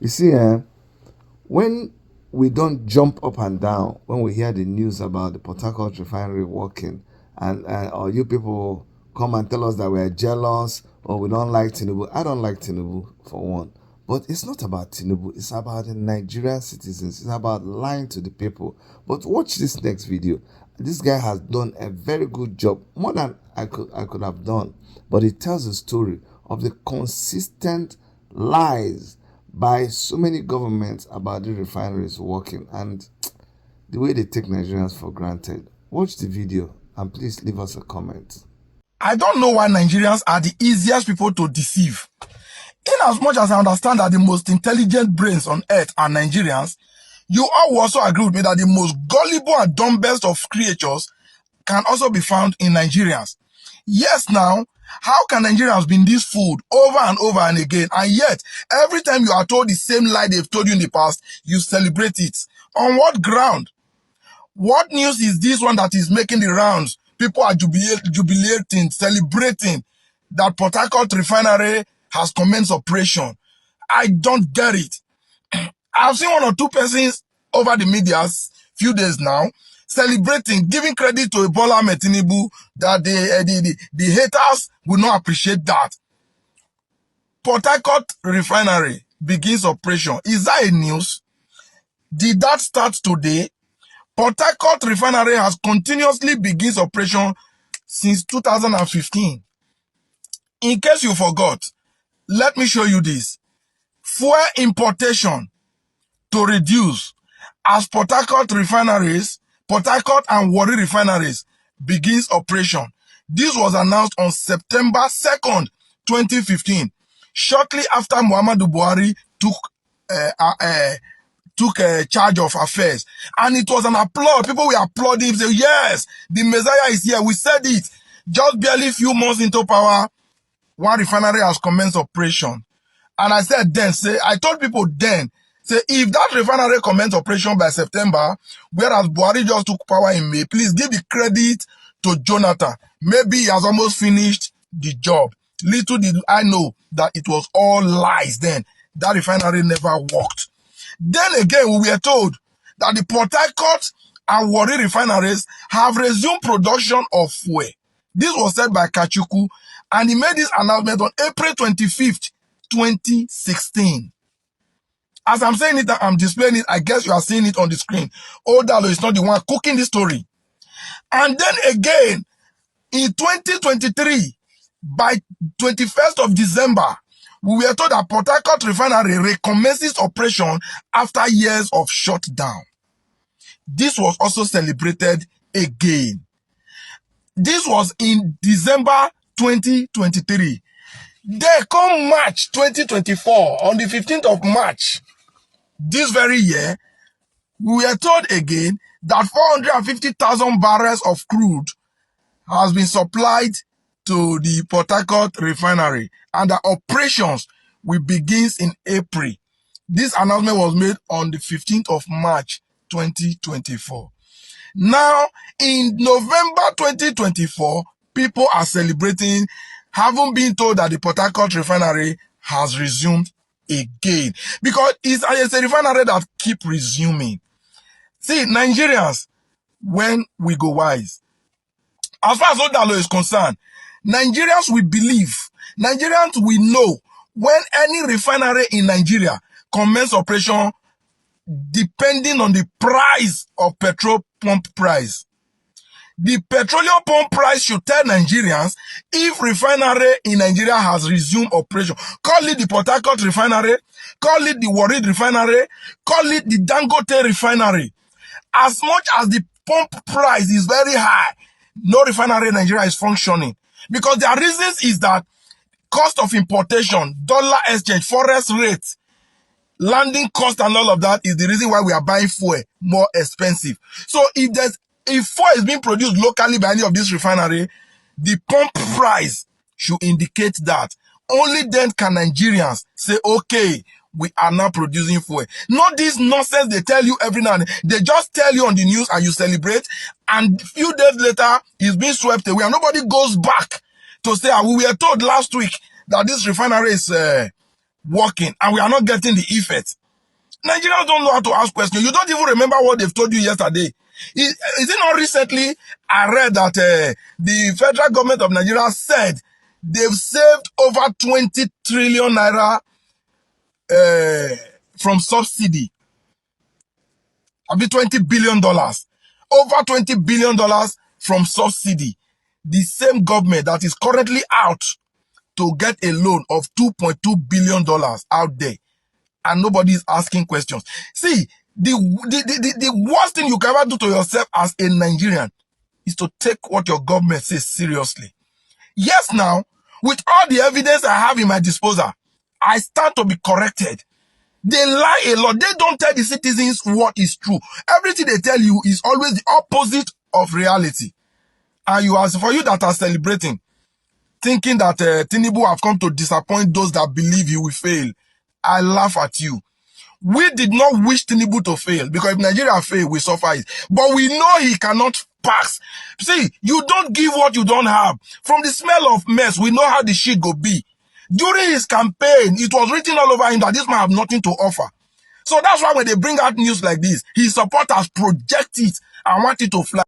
see, when we don't jump up and down when we hear the news about the Port Harcourt refinery working, and or you people come and tell us that we're jealous or we don't like Tinubu. I don't like Tinubu for one. But it's not about Tinubu, it's about the Nigerian citizens, it's about lying to the people. But watch this next video. This guy has done a very good job, more than I could have done. But it tells a story of the consistent lies by so many governments about the refineries working and the way they take Nigerians for granted. Watch the video and please leave us a comment. I don't know why Nigerians are the easiest people to deceive. In as much as I understand that the most intelligent brains on earth are Nigerians, you all will also agree with me that the most gullible and dumbest of creatures can also be found in Nigerians. Yes, now, how can Nigerians be this fooled over and over and again, and yet every time you are told the same lie they've told you in the past, you celebrate it? On what ground? What news is this one that is making the rounds? People are jubilating, celebrating that Port Harcourt Refinery has commenced operation. I don't get it. I've seen one or two persons over the medias few days now celebrating, giving credit to Ebola Tinubu that the haters will not appreciate that. Port Harcourt Refinery begins operation. Is that a news? Did that start today? Port Harcourt Refinery has continuously begins operation since 2015. In case you forgot, let me show you this. Fuel importation to reduce as Port Harcourt refineries, Port Harcourt and Warri refineries begins operation. This was announced on September 2nd, 2015, shortly after Muhammadu Buhari took charge of affairs. And it was an applaud. People were applauding, say, yes, the Messiah is here. We said it. Just barely few months into power, one refinery has commenced operation. And I said then, I told people then, if that refinery commenced operation by September, whereas Buhari just took power in May, please give the credit to Jonathan. Maybe he has almost finished the job. Little did I know that it was all lies then. That refinery never worked. Then again, we were told that the Port Harcourt and Warri refineries have resumed production of fuel. This was said by Kachuku, and he made this announcement on April 25th, 2016. As I'm saying it, I'm displaying it. I guess you are seeing it on the screen. Odalo is not the one cooking the story. And then again, in 2023, by 21st of December, we were told that Port Harcourt Refinery recommences operation after years of shutdown. This was also celebrated again. This was in December 2023. Then come March 2024, on the 15th of March, this very year, we were told again that 450,000 barrels of crude has been supplied to the Port Harcourt Refinery, and the operations will begin in April. This announcement was made on the 15th of March 2024. Now, in November 2024, people are celebrating, having been told that the Port Harcourt Refinery has resumed again. Because it's a refinery that keep resuming. See, Nigerians, when we go wise, as far as Odalo is concerned, Nigerians will believe, Nigerians will know when any refinery in Nigeria commence operation depending on the price of petrol pump price. The petroleum pump price should tell Nigerians if refinery in Nigeria has resumed operation. Call it the Port Harcourt Refinery, call it the Warri Refinery, call it the Dangote Refinery. As much as the pump price is very high, no refinery in Nigeria is functioning. Because their reasons is that cost of importation, dollar exchange, forex rate, landing cost and all of that is the reason why we are buying fuel more expensive. So if fuel is being produced locally by any of this refinery, the pump price should indicate that. Only then can Nigerians say, okay, we are now producing fuel. Not this nonsense they tell you every now and then. They just tell you on the news and you celebrate, and a few days later, it's being swept away, and nobody goes back to say, we were told last week that this refinery is working, and we are not getting the effect. Nigerians don't know how to ask questions. You don't even remember what they've told you yesterday. Is it not recently I read that the federal government of Nigeria said they've saved over 20 trillion naira from subsidy? I mean $20 billion. Over $20 billion from subsidy. The same government that is currently out to get a loan of $2.2 billion out there. And nobody is asking questions. See, the worst thing you can ever do to yourself as a Nigerian is to take what your government says seriously. Yes, now, with all the evidence I have in my disposal, I stand to be corrected. They lie a lot. They don't tell the citizens what is true. Everything they tell you is always the opposite of reality. And for you that are celebrating, thinking that Tinubu have come to disappoint those that believe he will fail, I laugh at you. We did not wish Tinubu to fail, because if Nigeria fail, we suffer it. But we know he cannot pass. See, you don't give what you don't have. From the smell of mess, we know how the shit go be. During his campaign, it was written all over him that this man have nothing to offer. So that's why when they bring out news like this, his supporters project it and want it to fly.